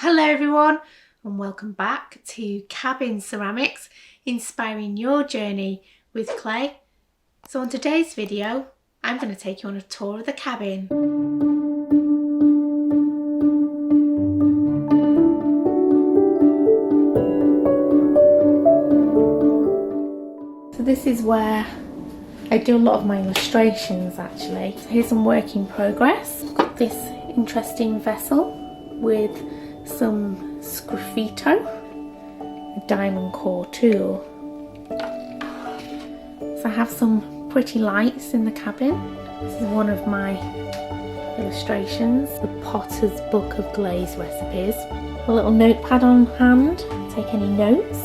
Hello everyone and welcome back to Cabin Ceramics, inspiring your journey with clay. So on today's video, I'm going to take you on a tour of the cabin. So this is where I do a lot of my illustrations actually. So here's some work in progress. I've got this interesting vessel with some sgraffito, a diamond core tool. So I have some pretty lights in the cabin. This is one of my illustrations, the Potter's Book of Glaze Recipes. A little notepad on hand, take any notes.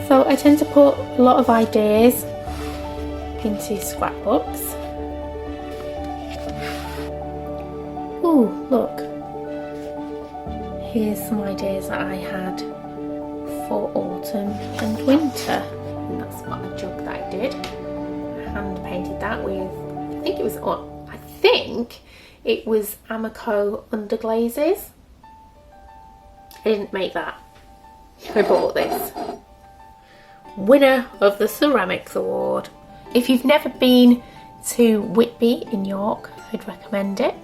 So I tend to put a lot of ideas into scrapbooks. Ooh, look. Here's some ideas that I had for autumn and winter. And that's what a jug that I did. I hand painted that with, I think it was Amico underglazes. I didn't make that. I bought this. Winner of the Ceramics Award. If you've never been to Whitby in York, I'd recommend it.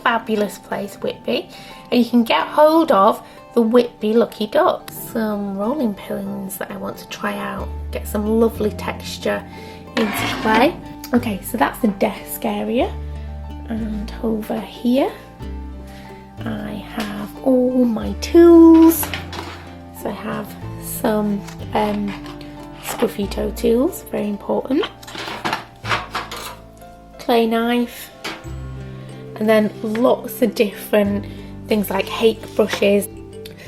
Fabulous place, Whitby, and you can get hold of the Whitby Lucky Ducks. Some rolling pins that I want to try out, get some lovely texture into clay. Okay, so that's the desk area, and over here I have all my tools. So I have some sgraffito tools, very important, clay knife, and then lots of different things like hake brushes.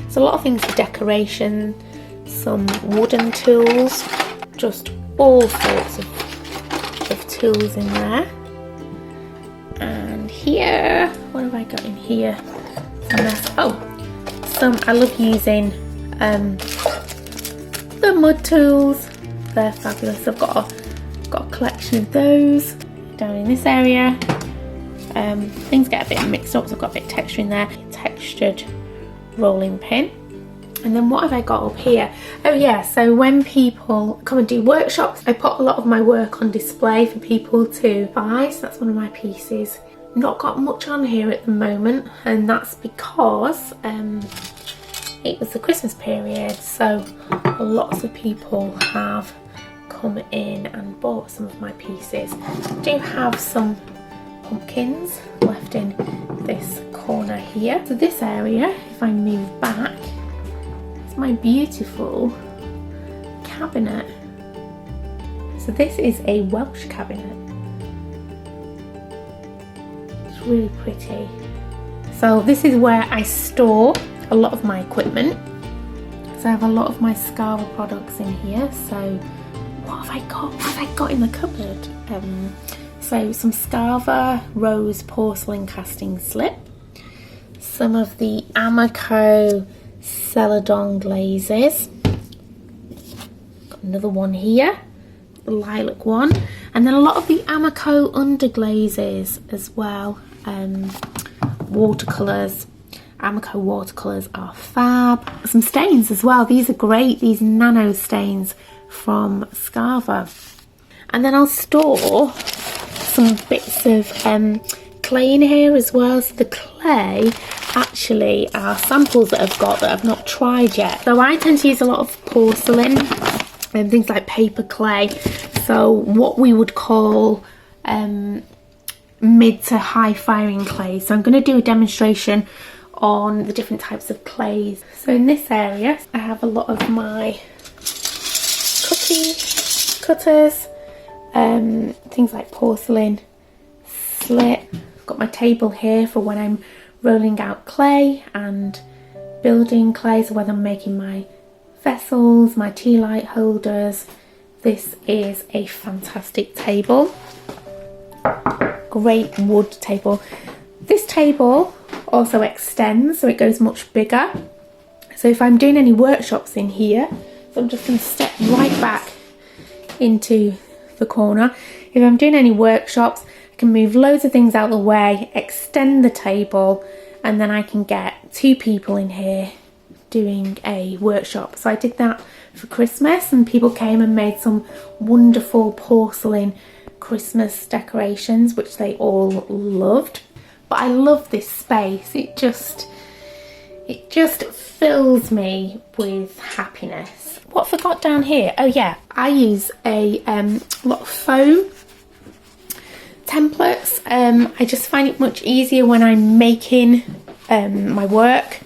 So a lot of things for decoration, some wooden tools, just all sorts of tools in there. And here, what have I got in here? I love using the mud tools. They're fabulous. I've got a collection of those down in this area. Things get a bit mixed up, so I've got a bit of texture in there. Textured rolling pin. And then what have I got up here? Oh yeah, so when people come and do workshops, I put a lot of my work on display for people to buy. So that's one of my pieces. Not got much on here at the moment, and that's because it was the Christmas period, so lots of people have come in and bought some of my pieces. I do have some pumpkins left in this corner here. So this area, if I move back, it's my beautiful cabinet. So this is a Welsh cabinet. It's really pretty. So this is where I store a lot of my equipment. So I have a lot of my Scava products in here. So what have I got? What have I got in the cupboard? So some Scava rose porcelain casting slip, some of the Amico celadon glazes, got another one here, the lilac one, and then a lot of the Amico underglazes as well. Watercolours, Amico watercolours are fab. Some stains as well, these are great, these nano stains from Scava. And then I'll store some bits of clay in here as well. So the clay actually are samples that I've got that I've not tried yet. So I tend to use a lot of porcelain and things like paper clay. So what we would call mid to high firing clay. So I'm going to do a demonstration on the different types of clays. So in this area I have a lot of my cookie cutters, things like porcelain slip. I've got my table here for when I'm rolling out clay and building clay, so whether I'm making my vessels, my tea light holders. This is a fantastic table, great wood table. This table also extends, so it goes much bigger. So if I'm doing any workshops in here, so I'm just going to step right back into the corner. If I'm doing any workshops, I can move loads of things out of the way, extend the table, and then I can get 2 people in here doing a workshop. So I did that for Christmas, and people came and made some wonderful porcelain Christmas decorations, which they all loved. But I love this space. It just fills me with happiness. What I forgot down here, oh yeah, I use a lot of foam templates. I just find it much easier when I'm making my work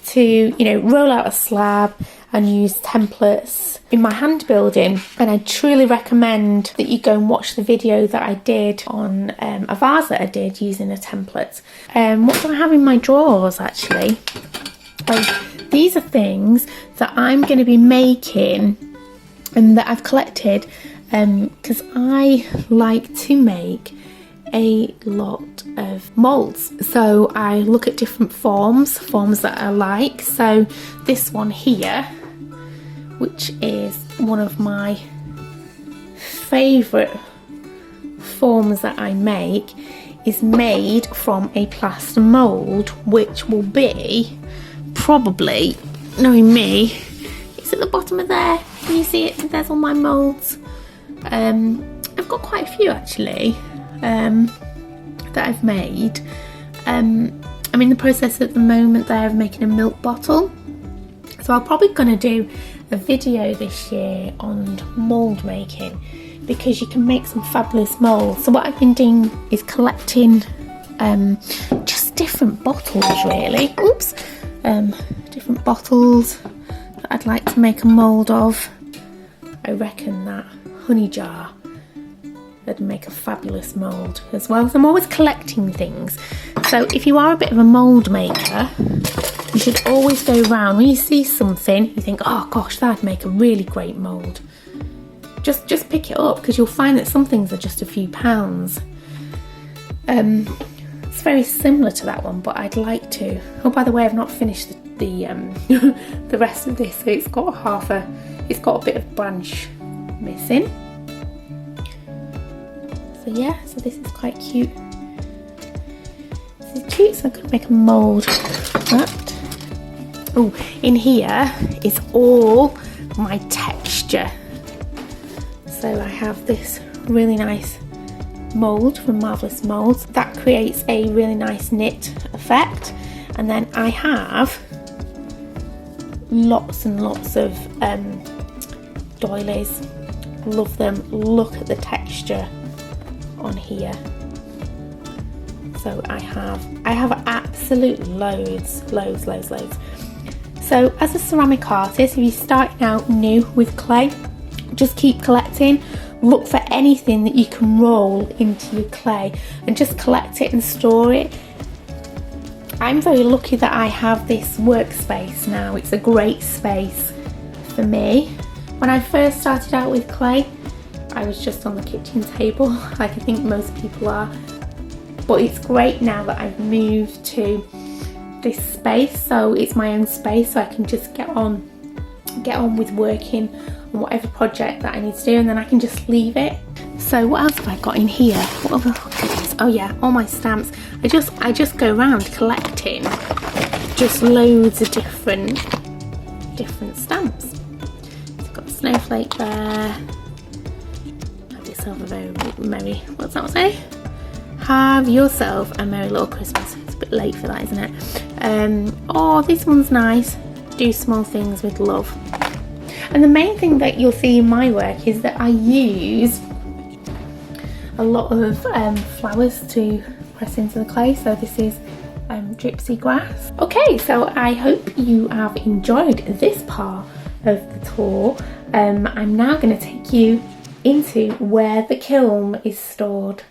to, you know, roll out a slab and use templates in my hand building. And I truly recommend that you go and watch the video that I did on a vase that I did using a template. What do I have in my drawers actually? These are things that I'm going to be making and that I've collected because I like to make a lot of moulds. So I look at different forms that I like. So this one here, which is one of my favourite forms that I make, is made from a plaster mould, which will be probably, knowing me, it's at the bottom of there. Can you see it? There's all my moulds. I've got quite a few actually that I've made. I'm in the process at the moment there of making a milk bottle. So I'm probably going to do a video this year on mould making, because you can make some fabulous moulds. So what I've been doing is collecting just different bottles really. Oops. Different bottles that I'd like to make a mould of. I reckon that honey jar would make a fabulous mould as well. So I'm always collecting things. So if you are a bit of a mould maker, you should always go around, when you see something you think, oh gosh, that'd make a really great mould, just pick it up, because you'll find that some things are just a few pounds. It's very similar to that one, but I'd like to. Oh, by the way, I've not finished the the rest of this, so it's got a bit of branch missing. So yeah, so this is quite cute. This is cute, so I could make a mould of that. Oh, in here is all my texture. So I have this really nice mould from Marvellous Moulds that creates a really nice knit effect, and then I have lots and lots of doilies. Love them. Look at the texture on here. So I have absolute loads. So as a ceramic artist, if you're starting out new with clay, just keep collecting. Look for anything that you can roll into your clay and just collect it and store it. I'm very lucky that I have this workspace now. It's a great space for me. When I first started out with clay, I was just on the kitchen table, like I think most people are. But it's great now that I've moved to this space, so it's my own space, so I can just get on with working on whatever project that I need to do, and then I can just leave it. So what else have I got in here? What other goodies? Oh yeah, all my stamps. I just go around collecting just loads of different stamps. So I've got a snowflake there. Have yourself a very merry, what's that say? Have yourself a merry little Christmas. It's a bit late for that, isn't it? Oh, this one's nice. Do small things with love. And the main thing that you'll see in my work is that I use a lot of flowers to press into the clay. So this is gypsy grass. Okay, so I hope you have enjoyed this part of the tour. I'm now going to take you into where the kiln is stored.